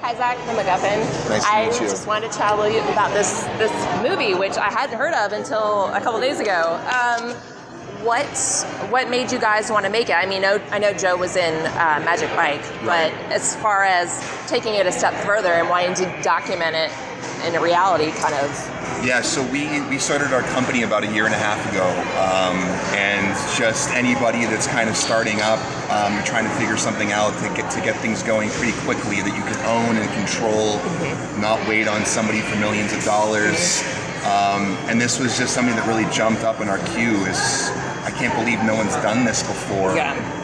Hi, Zach, the MacGuffin. Nice to meet you. I just wanted to chat with you about this movie, which I hadn't heard of until a couple days ago. What made you guys want to make it? I mean, I know Joe was in Magic Mike, Right. but as far as taking it a step further and wanting to document it in a reality kind of... Yeah, so we started our company about a year and a half ago, and just anybody that's kind of starting up, you're trying to figure something out to get things going pretty quickly that you can own and control, not wait on somebody for millions of dollars. And this was just something that really jumped up in our queue. I can't believe no one's done this before,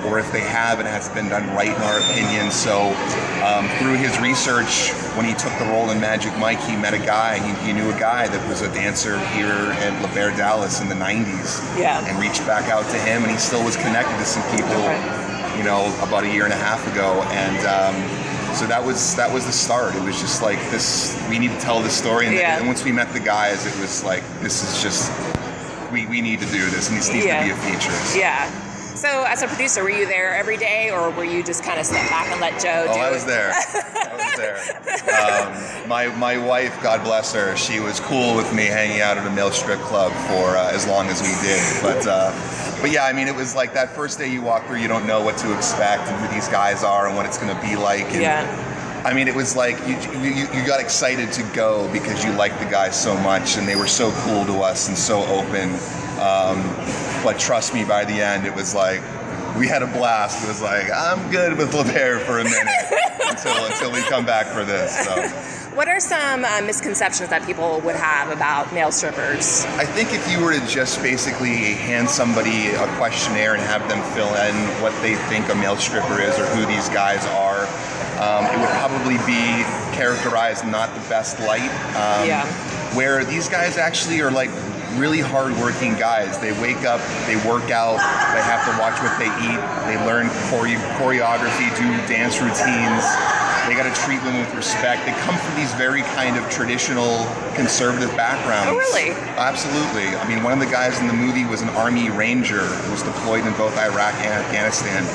or if they have, it has been done right in our opinion. So through his research, when he took the role in Magic Mike, he met a guy, he knew a guy that was a dancer here in La Bear, Dallas in the 90s, and reached back out to him, and he still was connected to some people, you know, about a year and a half ago. And so that was the start. It was just like this, we need to tell this story. And once we met the guys, it was like, this is just, we need to do this, and this needs to be a feature. Yeah. So as a producer, were you there every day, or were you just kind of step back and let Joe do it? I was there. My wife, God bless her, she was cool with me hanging out at a male strip club for as long as we did. But yeah, I mean, it was like that first day you walk through, you don't know what to expect and who these guys are and what it's going to be like. And, I mean, it was like you got excited to go because you liked the guys so much, and they were so cool to us and so open. But trust me, by the end, it was like we had a blast. It was like, I'm good with La Bear for a minute until we come back for this. So. What are some misconceptions that people would have about male strippers? I think if you were to just basically hand somebody a questionnaire and have them fill in what they think a male stripper is or who these guys are, it would probably be characterized not the best light. Where these guys actually are like really hard-working guys. They wake up, they work out, they have to watch what they eat, they learn choreography, do dance routines. They got to treat women with respect. They come from these very kind of traditional, conservative backgrounds. Oh, really? Absolutely. I mean, one of the guys in the movie was an Army Ranger who was deployed in both Iraq and Afghanistan.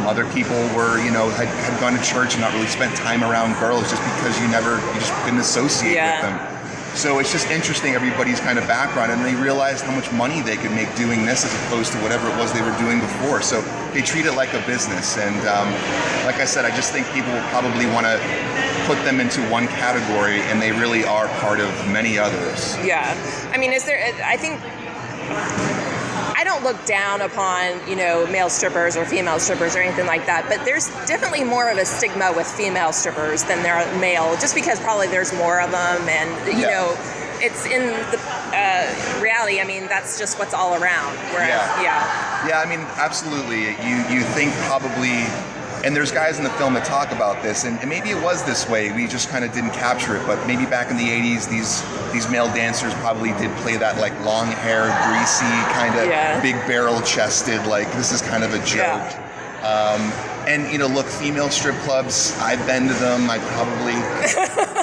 Other people were, you know, had gone to church and not really spent time around girls just because you just didn't associate with them. So it's just interesting, everybody's kind of background, and they realized how much money they could make doing this as opposed to whatever it was they were doing before. So they treat it like a business. And like I said, I just think people will probably want to put them into one category, and they really are part of many others. Yeah. I mean, I don't look down upon, you know, male strippers or female strippers or anything like that, but there's definitely more of a stigma with female strippers than there are male, just because probably there's more of them, and, you know, it's in the reality, I mean, that's just what's all around. Yeah, I mean, absolutely. You think probably... And there's guys in the film that talk about this, and maybe it was this way, we just kind of didn't capture it, but maybe back in the 80s, these male dancers probably did play that like long hair, greasy, kind of big barrel chested, like this is kind of a joke. And, you know, look, female strip clubs, I've been to them,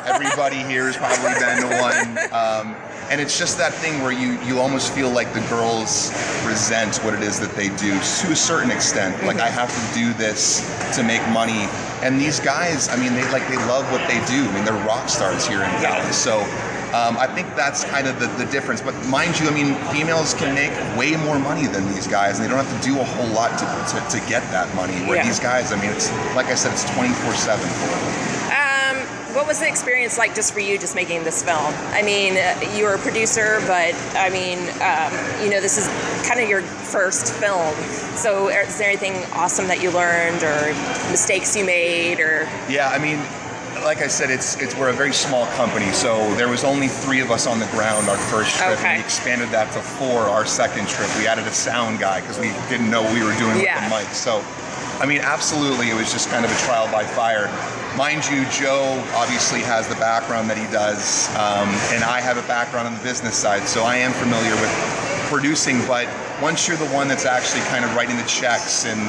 everybody here has probably been to one. And it's just that thing where you almost feel like the girls resent what it is that they do to a certain extent. Like, I have to do this to make money. And these guys, I mean, they love what they do. I mean, they're rock stars here in Dallas. So I think that's kind of the difference. But mind you, I mean, females can make way more money than these guys, and they don't have to do a whole lot to get that money. Where these guys, I mean, it's like I said, it's 24/7 for them. What was the experience like just for you, just making this film? I mean, you were a producer, but I mean, you know, this is kind of your first film. So is there anything awesome that you learned or mistakes you made or? Yeah, I mean, like I said, we're a very small company, so there was only 3 of us on the ground our first trip, and we expanded that to 4 our second trip. We added a sound guy because we didn't know what we were doing with the mic. So, I mean, absolutely, it was just kind of a trial by fire. Mind you, Joe obviously has the background that he does, and I have a background on the business side, so I am familiar with producing, but once you're the one that's actually kind of writing the checks and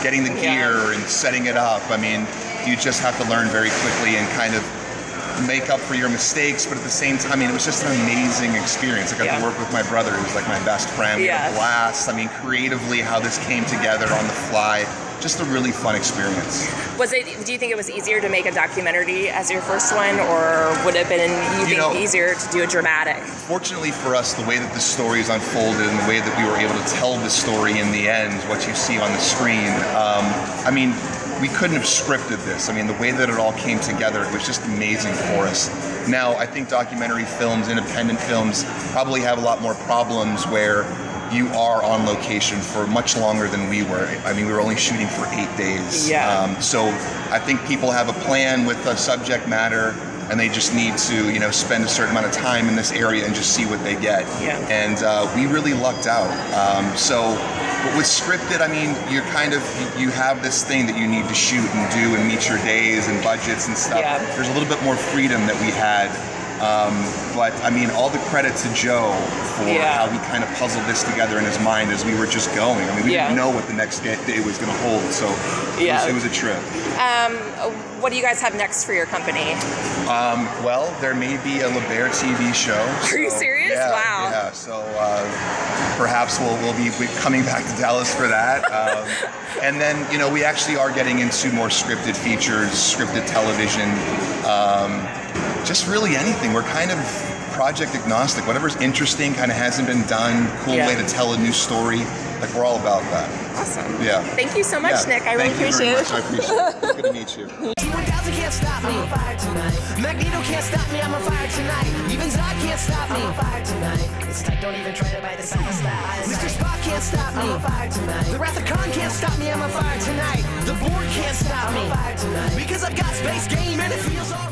getting the gear and setting it up, I mean, you just have to learn very quickly and kind of make up for your mistakes, but at the same time, I mean, it was just an amazing experience. I got to work with my brother, who's like my best friend. We had a blast. I mean, creatively, how this came together on the fly. just a really fun experience. Do you think it was easier to make a documentary as your first one, or would it have been easier to do a dramatic? Fortunately for us, the way that the story is unfolded and the way that we were able to tell the story in the end, what you see on the screen, I mean, we couldn't have scripted this. I mean, the way that it all came together, it was just amazing for us. Now, I think documentary films, independent films, probably have a lot more problems where you are on location for much longer than we were. I mean, we were only shooting for 8 days. Yeah. So I think people have a plan with a subject matter, and they just need to, spend a certain amount of time in this area and just see what they get. Yeah. And we really lucked out. But with scripted, I mean, you have this thing that you need to shoot and do and meet your days and budgets and stuff. Yeah. There's a little bit more freedom that we had. But I mean, all the credit to Joe for how he kind of puzzled this together in his mind as we were just going. I mean, we didn't know what the next day was going to hold, so it was a trip. What do you guys have next for your company? Well, there may be a LeBaire TV show. Are you serious? Yeah, wow. Yeah, so perhaps we'll be coming back to Dallas for that. And then, we actually are getting into more scripted features, scripted television, just really anything. We're kind of project agnostic. Whatever's interesting, kind of hasn't been done, cool way to tell a new story. Like, we're all about that. Awesome. Yeah. Thank you so much, Nick. I really appreciate it. I appreciate it. It's good to meet you. T-1000 can't stop me. I'm on fire tonight. Magneto can't stop me. I'm on fire tonight. Even Zod can't stop me. I'm on fire tonight. It's tight. Don't even try to buy the side style. Mr. Spock can't stop me. I'm on fire tonight. The Wrath of Khan can't stop me. I'm on fire tonight. The Borg can't stop me. I'm on fire tonight. Because I've got space game and it feels all